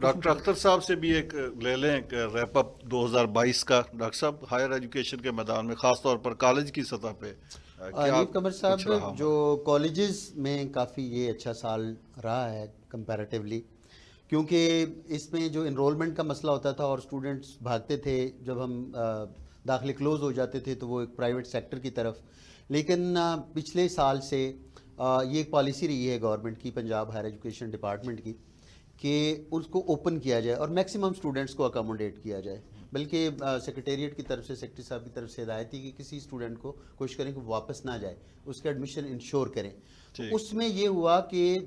Doctor Akhtar صاحب سے بھی ایک لے لیں ریپ اپ 2022 کا. ڈاکٹر صاحب ہائر ایجوکیشن کے میدان میں خاص طور پر کالج کی سطح پہ کیا نیب قمر صاحب کچھ رہا؟ جو کالجز میں کافی یہ اچھا سال رہا ہے کمپیریٹیولی، کیونکہ اس میں جو انرولمنٹ کا مسئلہ ہوتا تھا اور اسٹوڈنٹس بھاگتے تھے جب ہم داخلے کلوز ہو جاتے تھے تو وہ ایک پرائیویٹ سیکٹر کی طرف. لیکن پچھلے سال سے یہ ایک پالیسی رہی ہے گورنمنٹ کی، پنجاب ہائر ایجوکیشن ڈپارٹمنٹ کی، کہ اس کو اوپن کیا جائے اور میکسیمم اسٹوڈنٹس کو اکاموڈیٹ کیا جائے. بلکہ سیکریٹریٹ کی طرف سے، سیکرٹری صاحب کی طرف سے ہدایت تھی کہ کسی اسٹوڈنٹ کو کوشش کریں کہ واپس نہ جائے، اس کا ایڈمیشن انشور کریں. اس میں یہ ہوا کہ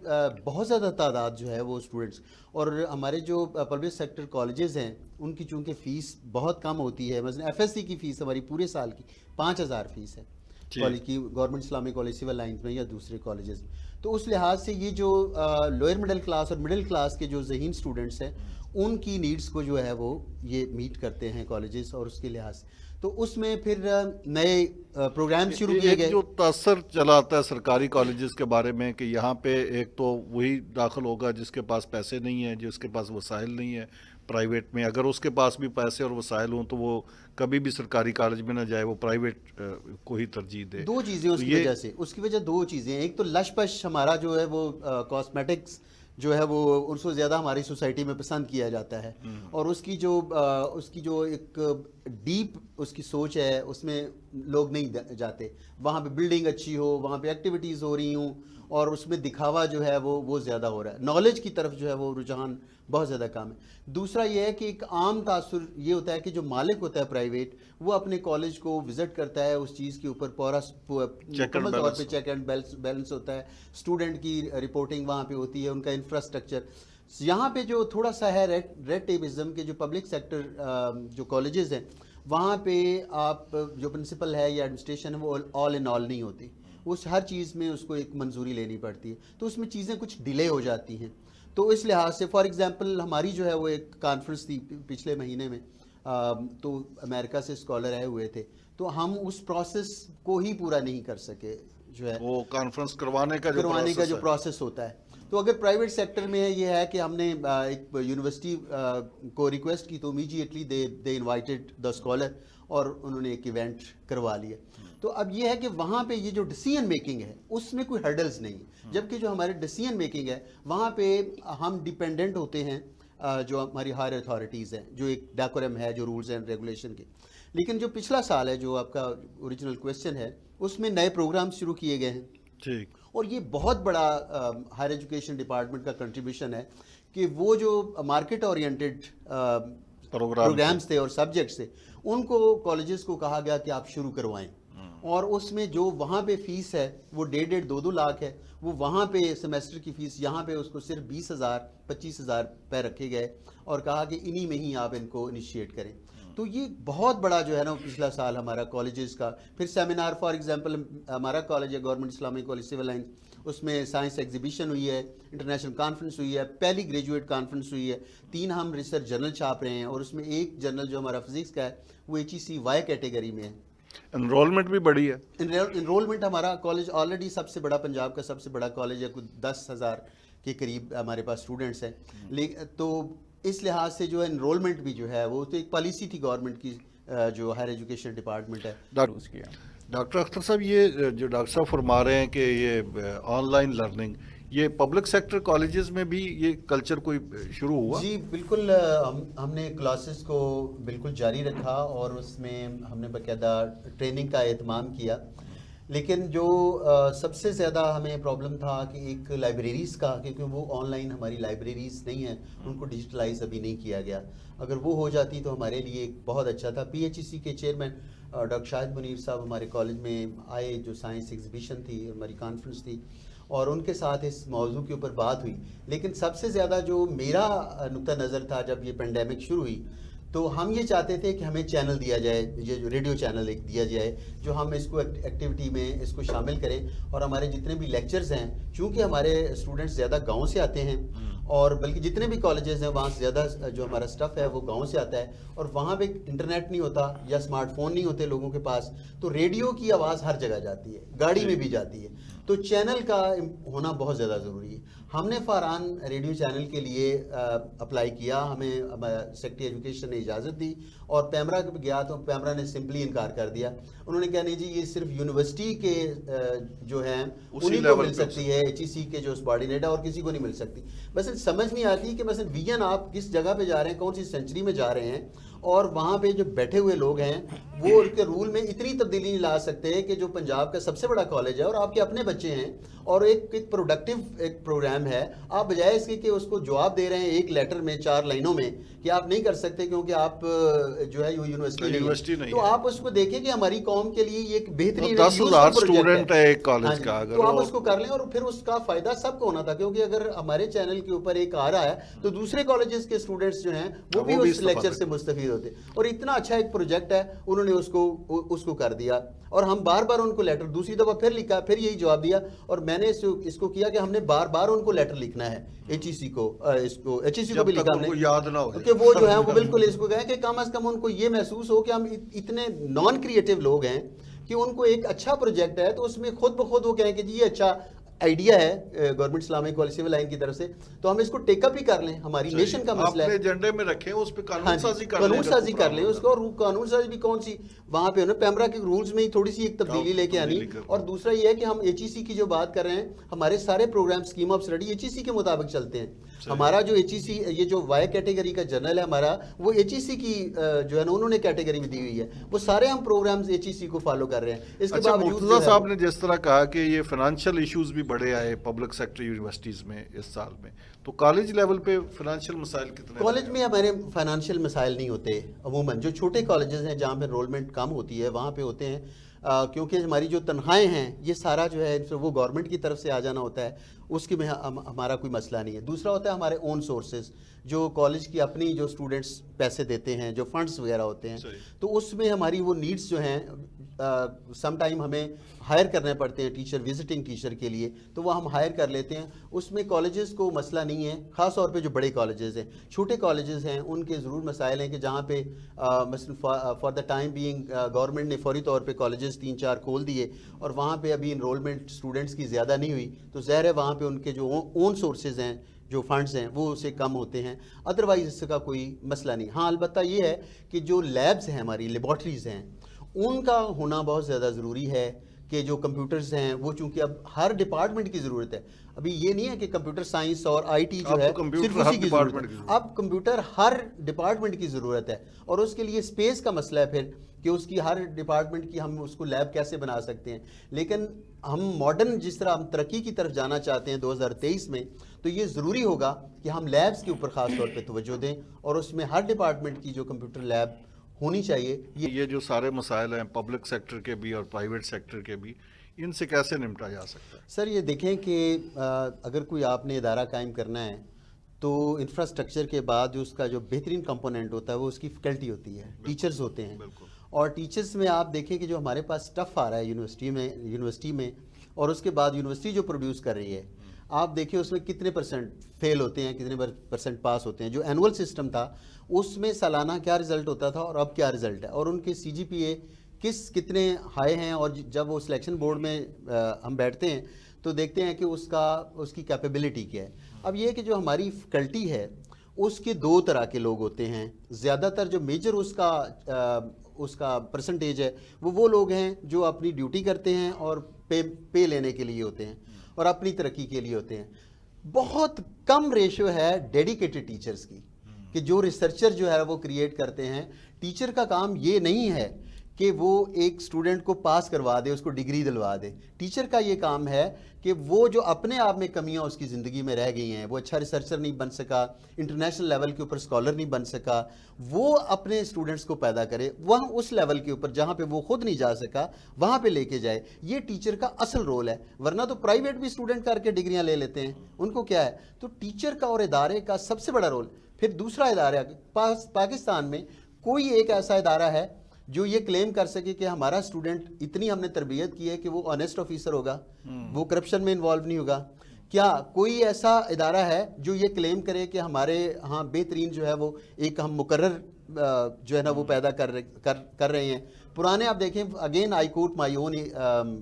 بہت زیادہ تعداد جو ہے وہ اسٹوڈنٹس، اور ہمارے جو پبلک سیکٹر کالجز ہیں ان کی چونکہ فیس بہت کم ہوتی ہے. مثلا ایف ایس سی کی فیس ہماری پورے سال کی 5000 فیس ہے کالج کی، government Islamic college civil lines میں یا دوسرے کالجز میں. تو اس لحاظ سے یہ جو لوئر مڈل کلاس اور مڈل کلاس کے جو ذہین اسٹوڈنٹس ہیں ان کی نیڈس کو جو ہے وہ یہ میٹ کرتے ہیں کالجز، اور اس کے لحاظ سے تو اس میں پھر نئے پروگرام شروع کیے گئے. جو تاثر چلا آتا ہے سرکاری کالجز کے بارے میں کہ یہاں پہ ایک تو وہی داخل ہوگا جس کے پاس پیسے نہیں ہیں، جس کے پاس وسائل نہیں ہیں. پرائیویٹ میں اگر اس کے پاس بھی پیسے اور وسائل ہوں تو وہ کبھی بھی سرکاری کالج میں نہ جائے، وہ پرائیویٹ کو ہی ترجیح دے. دو چیزیں اس کی وجہ سے، اس کی وجہ دو چیزیں ہیں. ایک تو لش پش ہمارا جو ہے وہ کاسمیٹکس جو ہے وہ اس کو زیادہ ہماری سوسائٹی میں پسند کیا جاتا ہے، اور اس کی جو ایک ڈیپ اس کی سوچ ہے اس میں لوگ نہیں جاتے. وہاں پہ بلڈنگ اچھی ہو، وہاں پہ ایکٹیویٹیز ہو رہی ہوں، اور اس میں دکھاوا جو ہے وہ زیادہ ہو رہا ہے. نالج کی طرف جو ہے وہ رجحان بہت زیادہ کم ہے. دوسرا یہ ہے کہ ایک عام تاثر یہ ہوتا ہے کہ جو مالک ہوتا ہے پرائیویٹ، وہ اپنے کالج کو وزٹ کرتا ہے، اس چیز کے اوپر پورا مکمل طور پہ چیک اینڈ بیلنس ہوتا ہے. اسٹوڈنٹ کی رپورٹنگ وہاں پہ ہوتی ہے، ان کا انفراسٹرکچر. یہاں پہ جو تھوڑا سا ہے ریڈ ٹیپزم کے جو پبلک سیکٹر جو کالجز ہیں وہاں پہ آپ جو پرنسپل ہے یا ایڈمنسٹریشن ہے وہ آل ان آل نہیں ہوتی. اس ہر چیز میں اس کو ایک منظوری لینی پڑتی ہے، تو اس میں چیزیں کچھ ڈیلے ہو جاتی ہیں. تو اس لحاظ سے فار ایگزامپل ہماری جو ہے وہ ایک کانفرنس تھی پچھلے مہینے میں، تو امریکہ سے اسکالر آئے ہوئے تھے، تو ہم اس پروسیس کو ہی پورا نہیں کر سکے جو ہے وہ کانفرنس کروانے کا جو پروسیس ہوتا ہے. تو اگر پرائیویٹ سیکٹر میں یہ ہے کہ ہم نے ایک یونیورسٹی کو ریکویسٹ کی تو immediately they invited the scholar اور انہوں نے ایک ایونٹ کروا لیا. تو اب یہ ہے کہ وہاں پہ یہ جو ڈیسیژن میکنگ ہے اس میں کوئی ہرڈلز نہیں، جبکہ جو ہمارے ڈیسیژن میکنگ ہے وہاں پہ ہم ڈیپینڈنٹ ہوتے ہیں جو ہماری ہائر اتھارٹیز ہیں، جو ایک ڈیکورم ہے جو رولز اینڈ ریگولیشن کے. لیکن جو پچھلا سال ہے جو آپ کا اوریجنل کویسچن ہے اس میں نئے پروگرام شروع کیے گئے ہیں. ٹھیک. اور یہ بہت بڑا ہائر ایجوکیشن ڈپارٹمنٹ کا کنٹریبیوشن ہے کہ وہ جو مارکیٹ اورینٹڈ پروگرامز تھے اور سبجیکٹس تھے ان کو کالجز کو کہا گیا کہ آپ شروع کروائیں. اور اس میں جو وہاں پہ فیس ہے وہ 1.5-2 لاکھ ہے، وہ وہاں پہ سیمیسٹر کی فیس یہاں پہ اس کو صرف 20,000 25,000 پہ رکھے گئے اور کہا کہ انہی میں ہی آپ ان کو انیشیٹ کریں. تو یہ بہت بڑا جو ہے نا پچھلا سال ہمارا کالجز کا. پھر سیمینار فار ایگزامپل ہمارا کالج ہے government Islamic college civil lines, اس میں سائنس ایگزیبیشن ہوئی ہے، انٹرنیشنل کانفرنس ہوئی ہے، پہلی گریجویٹ کانفرنس ہوئی ہے، 3 ہم ریسرچ جرنل چھاپ رہے ہیں، اور اس میں ایک جرنل جو ہمارا فزکس کا ہے وہ HEC-Y کیٹیگری میں ہے. انرولمنٹ بھی بڑی ہے. انرولمنٹ ہمارا کالج آلریڈی سب سے بڑا، پنجاب کا سب سے بڑا کالج ہے، کچھ 10,000 کے قریب ہمارے پاس اسٹوڈنٹس ہیں. تو اس لحاظ سے جو ہے انرولمنٹ بھی جو ہے وہ تو ایک پالیسی تھی گورنمنٹ کی جو ہائر ایجوکیشن ڈپارٹمنٹ ہے. ڈاکٹر اختر صاحب یہ جو ڈاکٹر صاحب فرما رہے ہیں کہ یہ آن لائن لرننگ، یہ پبلک سیکٹر کالجز میں بھی یہ کلچر کوئی شروع ہوا؟ جی بالکل، ہم نے کلاسز کو بالکل جاری رکھا اور اس میں ہم نے باقاعدہ ٹریننگ کا اہتمام کیا. لیکن جو سب سے زیادہ ہمیں پرابلم تھا کہ ایک لائبریریز کا، کیونکہ وہ آن لائن ہماری لائبریریز نہیں ہیں، ان کو ڈیجیٹلائز ابھی نہیں کیا گیا. اگر وہ ہو جاتی تو ہمارے لیے بہت اچھا تھا. PHEC کے چیئرمین ڈاکٹر شاہد منیر صاحب ہمارے کالج میں آئے، جو سائنس ایگزیبیشن تھی ہماری کانفرنس تھی، اور ان کے ساتھ اس موضوع کے اوپر بات ہوئی. لیکن سب سے زیادہ جو میرا نقطہ نظر تھا جب یہ پینڈیمک شروع ہوئی تو ہم یہ چاہتے تھے کہ ہمیں چینل دیا جائے، یہ جو ریڈیو چینل ایک دیا جائے جو ہم اس کو ایکٹیویٹی میں اس کو شامل کریں. اور ہمارے جتنے بھی لیکچرز ہیں، چونکہ ہمارے اسٹوڈنٹس زیادہ گاؤں سے آتے ہیں، اور بلکہ جتنے بھی کالجز ہیں وہاں سے زیادہ جو ہمارا سٹف ہے وہ گاؤں سے آتا ہے، اور وہاں پہ انٹرنیٹ نہیں ہوتا یا اسمارٹ فون نہیں ہوتے لوگوں کے پاس، تو ریڈیو کی آواز ہر جگہ جاتی ہے، گاڑی میں بھی جاتی ہے. تو چینل کا ہونا بہت زیادہ ضروری ہے. ہم نے فاران ریڈیو چینل کے لیے اپلائی کیا, ہمیں سیکٹری ایجوکیشن نے اجازت دی, اور پیمرا گیا تو پیمرا نے سمپلی انکار کر دیا. انہوں نے کہا نہیں جی یہ صرف یونیورسٹی کے جو ہیں انہیں کو مل سکتی ہے, ایچ ای سی کے جو سبارڈینیٹ ہے, اور کسی کو نہیں مل سکتی. بس سمجھ نہیں آتی کہ مثلا ویژن آپ کس جگہ پہ جا رہے ہیں, کون سی سینچری میں جا رہے ہیں, اور وہاں پہ جو بیٹھے ہوئے لوگ ہیں وہ ان کے رول میں اتنی تبدیلی نہیں لا سکتے کہ جو پنجاب کا سب سے بڑا کالج ہے اور آپ کے اپنے بچے ہیں, اور ایک پروڈکٹیو ایک پروگرام ہے, آپ بجائے اس کے کہ اس کو جواب دے رہے ہیں ایک لیٹر میں 4 لائنوں میں کہ آپ نہیں کر سکتے کیونکہ آپ جو ہے یونیورسٹی نہیں, تو آپ اس کو دیکھیں کہ ہماری قوم کے لیے یہ ایک بہترین 10,000 اسٹوڈنٹ ہے ایک کالج کا, تو آپ اس کو کر لیں, اور پھر اس کا فائدہ سب کو ہونا تھا, کیونکہ اگر ہمارے چینل کے اوپر ایک آ رہا ہے تو دوسرے کالجز کے اسٹوڈنٹس جو ہیں وہ بھی اس لیکچر سے مستفید ہوتے. اور اتنا اچھا ایک پروجیکٹ ہے, انہوں نے اس کو کر دیا, اور ہم بار بار ان کو لیٹر دوسری دفعہ پھر لکھا, پھر یہی جواب دیا, اور میں نے اس کو کیا کہ ہم نے بار بار ان کو لیٹر لکھنا ہے ایچ ای سی کو بھی لکھا ہم نے, یاد نہ ہو کہ وہ جو ہے وہ بالکل اس کو کہیں کہ کم از کم ان کو یہ محسوس ہو کہ ہم اتنے نان کریٹو لوگ ہیں کہ ان کو ایک اچھا پروجیکٹ ہے تو اس میں خود بخود وہ کہیں کہ جی یہ اچھا آئیڈیا ہے گورنمنٹ اسلامک پالیسی لائن کی طرف سے, تو ہم اس کو ٹیک اپ ہی کر لیں, ہماری نیشن کا مسئلہ ہے, اپنے ایجنڈے میں رکھیں, اس پہ قانون سازی کر لیں اس کو, اور قانون سازی بھی کون سی وہاں پہ پیمرا کے رولز میں ہی تھوڑی سی ایک تبدیلی لے کے آنی. اور دوسرا یہ ہے کہ ہم ایچ ای سی کی جو بات کر رہے ہیں, ہمارے سارے programme scheme of study H E C کے مطابق چلتے ہیں. ہمارا جو ایچ ای سی یہ جو وائی کیٹیگری کا جرنل ہے ہمارا, وہ ایچ ای سی کی جو ہے نا انہوں نے کیٹیگری میں دی ہوئی ہے, وہ سارے ہم پروگرامز ایچ ای سی کو فالو کر رہے ہیں. اس کے باوجود مرتضیٰ صاحب نے جس طرح کہا کہ یہ فائنینشیل ایشوز بھی بڑے آئے پبلک سیکٹر یونیورسٹیز میں اس سال میں, تو کالج لیول پہ فائنینشیل مسائل کتنے؟ کالج میں ہمارے فائنینشیل مسائل نہیں ہوتے عموماً, جو چھوٹے کالجز ہیں جہاں پہ انرولمنٹ کم ہوتی ہے وہاں پہ ہوتے ہیں, کیونکہ ہماری جو تنخواہیں ہیں یہ سارا جو ہے وہ گورنمنٹ کی طرف سے آ جانا ہوتا ہے, اس کی میں ہمارا کوئی مسئلہ نہیں ہے. دوسرا ہوتا ہے ہمارے اون سورسز, جو کالج کی اپنی جو اسٹوڈنٹس پیسے دیتے ہیں, جو فنڈس وغیرہ ہوتے ہیں, تو اس میں ہماری وہ نیڈس جو ہیں سم ٹائم ہمیں ہائر کرنے پڑتے ہیں ٹیچر, وزٹنگ ٹیچر کے لیے, تو وہ ہم ہائر کر لیتے ہیں. اس میں کالجز کو مسئلہ نہیں ہے, خاص طور پہ جو بڑے کالجز ہیں. چھوٹے کالجز ہیں ان کے ضرور مسائل ہیں کہ جہاں پہ مثلا for the time being government نے فوری طور پہ کالجز 3-4 کھول دیے, اور وہاں پہ ابھی انرولمنٹ اسٹوڈنٹس کی زیادہ نہیں ہوئی, تو ظاہر ہے وہاں پہ ان کے جو اون سورسز ہیں, جو فنڈز ہیں وہ اسے کم ہوتے ہیں. ادروائز اس کا کوئی مسئلہ نہیں. ہاں البتہ یہ ہے کہ جو لیبز ہیں ہماری لیبارٹریز ہیں ان کا ہونا بہت زیادہ ضروری ہے, کہ جو کمپیوٹرز ہیں وہ چونکہ اب ہر ڈپارٹمنٹ کی ضرورت ہے. ابھی یہ نہیں ہے کہ کمپیوٹر سائنس اور آئی ٹی جو ہے صرف اسی کی ضرورت ہے, اب کمپیوٹر ہر ڈپارٹمنٹ کی ضرورت ہے, اور اس کے لیے اسپیس کا مسئلہ ہے پھر کہ اس کی ہر ڈپارٹمنٹ کی ہم اس کو لیب کیسے بنا سکتے ہیں. لیکن ہم ماڈرن جس طرح ہم ترقی کی طرف جانا چاہتے ہیں 2023 میں, تو یہ ضروری ہوگا کہ ہم لیبز کے اوپر خاص طور پہ توجہ دیں, اور اس میں ہر ڈپارٹمنٹ کی جو کمپیوٹر لیب ہونی چاہیے. یہ جو سارے مسائل ہیں پبلک سیکٹر کے بھی اور پرائیویٹ سیکٹر کے بھی, ان سے کیسے نمٹا جا سکتا ہے؟ سر یہ دیکھیں کہ اگر کوئی آپ نے ادارہ قائم کرنا ہے تو انفراسٹرکچر کے بعد جو اس کا جو بہترین کمپوننٹ ہوتا ہے وہ اس کی فیکلٹی ہوتی ہے, ٹیچرز ہوتے ہیں. اور ٹیچرز میں آپ دیکھیں کہ جو ہمارے پاس سٹف آ رہا ہے یونیورسٹی میں, اور اس کے بعد یونیورسٹی جو پروڈیوس کر رہی ہے, آپ دیکھیں اس میں کتنے پرسنٹ فیل ہوتے ہیں, کتنے پرسنٹ پاس ہوتے ہیں. جو اینول سسٹم تھا اس میں سالانہ کیا رزلٹ ہوتا تھا اور اب کیا رزلٹ ہے, اور ان کے سی جی پی اے کتنے ہائی ہیں, اور جب وہ سلیکشن بورڈ میں ہم بیٹھتے ہیں تو دیکھتے ہیں کہ اس کی کیپیبلٹی کیا ہے. اب یہ کہ جو ہماری فیکلٹی ہے اس کے 2 طرح کے لوگ ہوتے ہیں. زیادہ تر جو میجر اس کا پرسنٹیج ہے وہ لوگ ہیں جو اپنی ڈیوٹی کرتے ہیں اور پے لینے کے لیے ہوتے ہیں اور اپنی ترقی کے لیے ہوتے ہیں. بہت کم ریشو ہے ڈیڈیکیٹڈ ٹیچرز کی, کہ جو ریسرچر جو ہے وہ کریٹ کرتے ہیں. ٹیچر کا کام یہ نہیں ہے کہ وہ ایک سٹوڈنٹ کو پاس کروا دے, اس کو ڈگری دلوا دے. ٹیچر کا یہ کام ہے کہ وہ جو اپنے آپ میں کمیاں اس کی زندگی میں رہ گئی ہیں, وہ اچھا ریسرچر نہیں بن سکا, انٹرنیشنل لیول کے اوپر اسکالر نہیں بن سکا, وہ اپنے اسٹوڈنٹس کو پیدا کرے, وہاں اس لیول کے اوپر جہاں پہ وہ خود نہیں جا سکا وہاں پہ لے کے جائے. یہ ٹیچر کا اصل رول ہے. ورنہ تو پرائیویٹ بھی اسٹوڈنٹ کر کے ڈگریاں لے لیتے ہیں, ان کو کیا ہے. تو ٹیچر کا اور ادارے کا سب سے بڑا رول. پھر دوسرا ادارہ, پاکستان میں کوئی ایک ایسا ادارہ ہے جو یہ کلیم کر سکے کہ ہمارا اسٹوڈنٹ اتنی ہم نے تربیت کی ہے کہ وہ آنیسٹ آفیسر ہوگا, وہ کرپشن میں انوالو نہیں ہوگا. کیا کوئی ایسا ادارہ ہے جو یہ کلیم کرے کہ ہمارے ہاں بہترین جو ہے وہ ایک ہم مقرر جو ہے نا وہ پیدا کر رہے ہیں. پرانے آپ دیکھیں, again I quote my own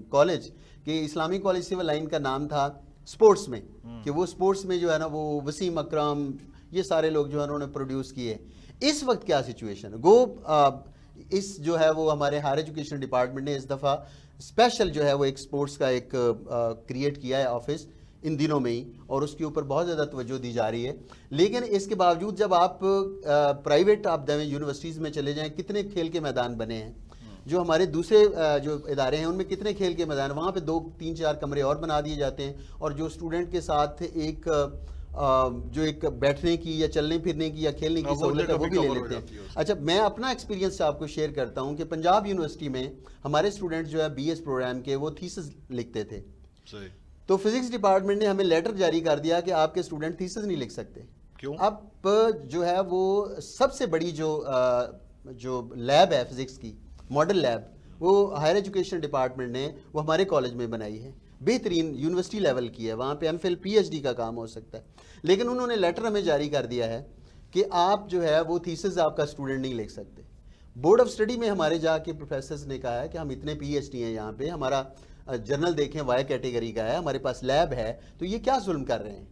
college, کہ اسلامی کالج سول لائن کا نام تھا سپورٹس میں، کہ وہ سپورٹس میں جو ہے نا وہ وسیم اکرم یہ سارے لوگ جو ہے انہوں نے پروڈیوس کیے. اس وقت کیا سچویشن ہے؟ گو اس جو ہے وہ ہمارے ہائر ایجوکیشن ڈپارٹمنٹ نے اس دفعہ اسپیشل جو ہے وہ ایک سپورٹس کا ایک کریٹ کیا ہے آفس ان دنوں میں ہی، اور اس کے اوپر بہت زیادہ توجہ دی جا رہی ہے. لیکن اس کے باوجود جب آپ پرائیویٹ آپ یونیورسٹیز میں چلے جائیں، کتنے کھیل کے میدان بنے ہیں. جو ہمارے دوسرے جو ادارے ہیں ان میں کتنے کھیل کے میدان، وہاں پہ 2 3 4 کمرے اور بنا دیے جاتے ہیں، اور جو اسٹوڈنٹ کے ساتھ ایک جو ایک بیٹھنے کی یا چلنے پھرنے کی یا کھیلنے کی سہولت ہے وہ بھی لے لیتے ہیں. اچھا میں اپنا ایکسپیرینس آپ کو شیئر کرتا ہوں کہ پنجاب یونیورسٹی میں ہمارے اسٹوڈنٹ جو ہے بی ایس پروگرام کے وہ تھیسس لکھتے تھے. تو فزکس ڈپارٹمنٹ نے ہمیں لیٹر جاری کر دیا کہ آپ کے اسٹوڈنٹ تھیسس نہیں لکھ سکتے. کیوں؟ اب جو ہے وہ سب سے بڑی جو لیب ہے فزکس کی ماڈل لیب وہ ہائر ایجوکیشن ڈپارٹمنٹ نے وہ ہمارے کالج میں بنائی ہے، بہترین یونیورسٹی لیول کی ہے، وہاں پہ M Phil P H D کا کام ہو سکتا ہے. لیکن انہوں نے لیٹر ہمیں جاری کر دیا ہے کہ آپ جو ہے وہ تھیسس آپ کا اسٹوڈنٹ نہیں لکھ سکتے. بورڈ آف اسٹڈی میں ہمارے جا کے پروفیسرز نے کہا ہے کہ ہم اتنے پی ایچ ڈی ہیں یہاں پہ، ہمارا جرنل دیکھیں وائی کیٹیگری کا ہے، ہمارے پاس لیب ہے، تو یہ کیا ظلم کر رہے ہیں.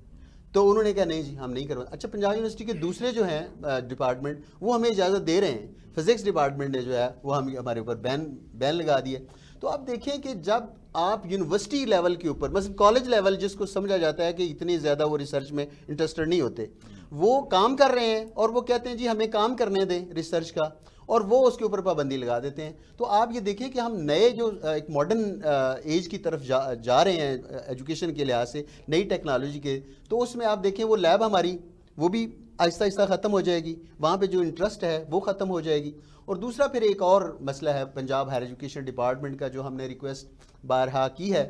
تو انہوں نے کہا نہیں جی ہم نہیں کروا. اچھا پنجاب یونیورسٹی کے دوسرے جو ہیں ڈپارٹمنٹ وہ ہمیں اجازت دے رہے ہیں، فزکس ڈپارٹمنٹ نے جو ہے وہ ہمارے اوپر بین لگا دیے. تو آپ دیکھیں کہ جب آپ یونیورسٹی لیول کے اوپر مثلا کالج لیول جس کو سمجھا جاتا ہے کہ اتنی زیادہ وہ ریسرچ میں انٹرسٹڈ نہیں ہوتے، وہ کام کر رہے ہیں اور وہ کہتے ہیں جی ہمیں کام کرنے دیں ریسرچ کا، اور وہ اس کے اوپر پابندی لگا دیتے ہیں. تو آپ یہ دیکھیں کہ ہم نئے جو ایک ماڈرن ایج کی طرف جا رہے ہیں ایجوکیشن کے لحاظ سے، نئی ٹیکنالوجی کے، تو اس میں آپ دیکھیں وہ لیب ہماری وہ بھی آہستہ آہستہ ختم ہو جائے گی، وہاں پہ جو انٹرسٹ ہے وہ ختم ہو جائے گی. اور دوسرا پھر ایک اور مسئلہ ہے پنجاب ہائر ایجوکیشن ڈپارٹمنٹ کا جو ہم نے ریکویسٹ بارہا کی ہے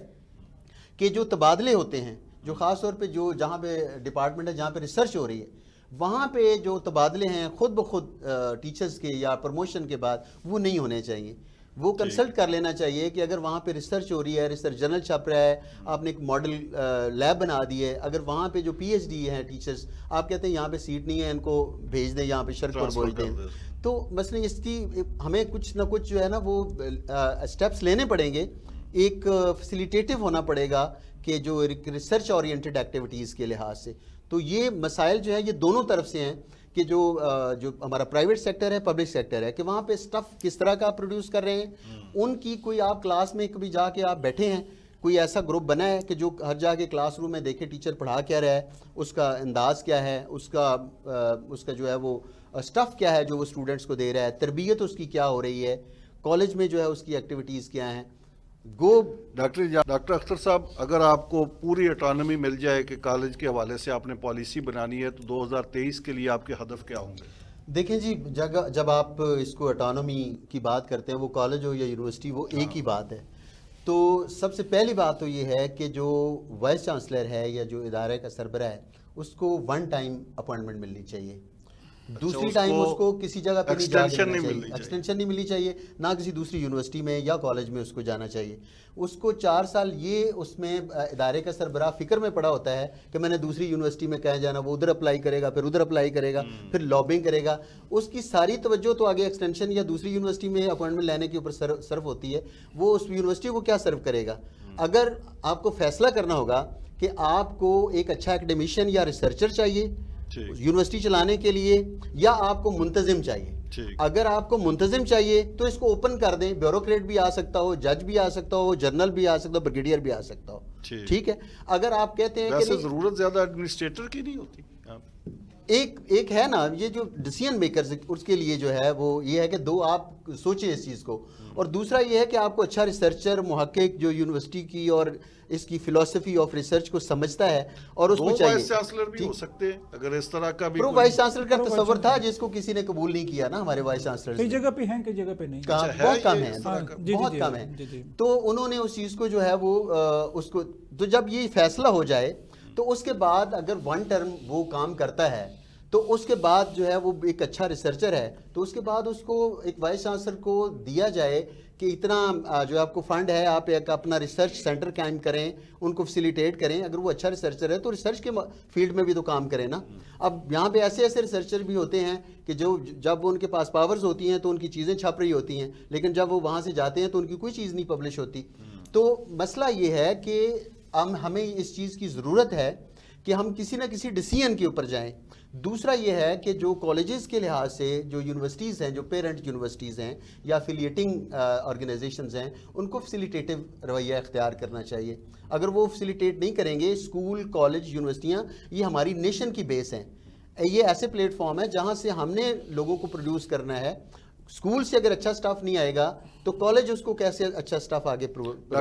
کہ جو تبادلے ہوتے ہیں، جو خاص طور پہ جو جہاں پہ ڈپارٹمنٹ ہے جہاں پہ ریسرچ ہو رہی ہے، وہاں پہ جو تبادلے ہیں خود بخود ٹیچرز کے یا پروموشن کے بعد وہ نہیں ہونے چاہیے. وہ کنسلٹ کر لینا چاہیے کہ اگر وہاں پہ ریسرچ ہو رہی ہے، ریسرچ جرنل چھپ رہا ہے، آپ نے ایک ماڈل لیب بنا دی ہے، اگر وہاں پہ جو پی ایچ ڈی ہیں ٹیچرز آپ کہتے ہیں یہاں پہ سیٹ نہیں ہے ان کو بھیج دیں یہاں پہ شرک پر بھیج دیں، تو مثلا اس کی ہمیں کچھ نہ کچھ جو ہے نا وہ اسٹیپس لینے پڑیں گے. ایک فیسیلیٹیٹو ہونا پڑے گا کہ جو ریسرچ اورینٹڈ ایکٹیویٹیز کے لحاظ سے. تو یہ مسائل جو ہے یہ دونوں طرف سے ہیں کہ جو ہمارا پرائیویٹ سیکٹر ہے، پبلک سیکٹر ہے، کہ وہاں پہ سٹف کس طرح کا پروڈیوس کر رہے ہیں. ان کی کوئی آپ کلاس میں کبھی جا کے آپ بیٹھے ہیں، کوئی ایسا گروپ بنا ہے کہ جو ہر جا کے کلاس روم میں دیکھے ٹیچر پڑھا کیا رہا ہے، اس کا انداز کیا ہے، اس کا جو ہے وہ سٹف کیا ہے جو وہ اسٹوڈنٹس کو دے رہا ہے، تربیت اس کی کیا ہو رہی ہے، کالج میں جو ہے اس کی ایکٹیویٹیز کیا ہیں. ڈاکٹر اختر صاحب، اگر آپ کو پوری اٹانومی مل جائے کہ کالج کے حوالے سے آپ نے پالیسی بنانی ہے تو 2023 کے لیے آپ کے ہدف کیا ہوں گے؟ دیکھیں جی جب آپ اس کو اٹانومی کی بات کرتے ہیں، وہ کالج ہو یا یونیورسٹی وہ ایک ہی بات ہے. تو سب سے پہلی بات تو یہ ہے کہ جو وائس چانسلر ہے یا جو ادارے کا سربراہ ہے اس کو 1 ٹائم اپوائنٹمنٹ ملنی چاہیے. دوسری ٹائم اس کو کسی جگہ پہ ایکسٹینشن نہیں ملنی چاہیے، نہ کسی دوسری یونیورسٹی میں یا کالج میں اس کو جانا چاہیے. اس کو 4 سال یہ اس میں ادارے کا سربراہ فکر میں پڑا ہوتا ہے کہ میں نے دوسری یونیورسٹی میں کہیں جانا، وہ ادھر اپلائی کرے گا، پھر ادھر اپلائی کرے گا، پھر لابنگ کرے گا. اس کی ساری توجہ تو آگے ایکسٹینشن یا دوسری یونیورسٹی میں اپوائنٹمنٹ لینے کے اوپر صرف ہوتی ہے. وہ اس یونیورسٹی کو کیا سرو کرے گا. اگر آپ کو فیصلہ کرنا ہوگا کہ آپ کو ایک اچھا ایکڈیمیشین یا ریسرچر چاہیے یونیورسٹی چلانے کے لیے یا آپ کو منتظم چاہیے. اگر آپ کو منتظم چاہیے تو اس کو اوپن کر دیں، بیوروکریٹ بھی آ سکتا ہو، جج بھی آ سکتا ہو، جرنل بھی آ سکتا ہو، بریگیڈیئر بھی آ سکتا ہو. ٹھیک ہے. اگر آپ کہتے ہیں کہ ضرورت زیادہ ایڈمنسٹریٹر کی نہیں ہوتی، ایک ہے نا یہ جو ڈیسیژن میکرز اس کے لیے جو ہے وہ یہ ہے کہ 2 آپ سوچیں اس چیز کو، اور دوسرا یہ ہے کہ آپ کو اچھا ریسرچر محقق جو یونیورسٹی کی اور اس کی فلسفی آف ریسرچ کو سمجھتا ہے اور اس کو چاہیے. وائس چانسلر بھی ہو سکتے ہیں اگر اس طرح کا بھی. وائس چانسلر کا تصور تھا جس کو کسی نے قبول نہیں کیا نا ہمارے وائس چانسلر. کئی جگہ پہ ہیں کئی جگہ پہ نہیں، بہت کم ہیں، بہت کم ہیں. تو انہوں نے اس چیز کو جو ہے وہ اس کو تو جب یہ فیصلہ ہو جائے تو اس کے بعد اگر 1 ٹرم وہ کام کرتا ہے تو اس کے بعد جو ہے وہ ایک اچھا ریسرچر ہے تو اس کے بعد اس کو ایک وائس چانسلر کو دیا جائے کہ اتنا جو آپ کو فنڈ ہے، آپ ایک اپنا ریسرچ سینٹر قائم کریں، ان کو فیسیلیٹیٹ کریں. اگر وہ اچھا ریسرچر ہے تو ریسرچ کے فیلڈ میں بھی تو کام کریں نا. اب یہاں پہ ایسے ریسرچر بھی ہوتے ہیں کہ جب ان کے پاس پاورز ہوتی ہیں تو ان کی چیزیں چھپ رہی ہوتی ہیں، لیکن جب وہ وہاں سے جاتے ہیں تو ان کی کوئی چیز نہیں پبلش ہوتی. تو مسئلہ یہ ہے کہ ہمیں اس چیز کی ضرورت ہے کہ ہم کسی نہ کسی ڈیسیژن کے اوپر جائیں. دوسرا یہ ہے کہ جو کالجز کے لحاظ سے جو یونیورسٹیز ہیں، جو پیرنٹ یونیورسٹیز ہیں یا افیلیٹنگ آرگنائزیشنز ہیں، ان کو فیسیلیٹیو رویہ اختیار کرنا چاہیے. اگر وہ فیسیلیٹیٹ نہیں کریں گے، اسکول، کالج، یونیورسٹیاں یہ ہماری نیشن کی بیس ہیں. یہ ایسے پلیٹ فارم ہے جہاں سے ہم نے لوگوں کو پروڈیوس کرنا ہے. اسکول سے اگر اچھا سٹاف نہیں آئے گا تو کالج اس کو کیسے اچھا سٹاف آگے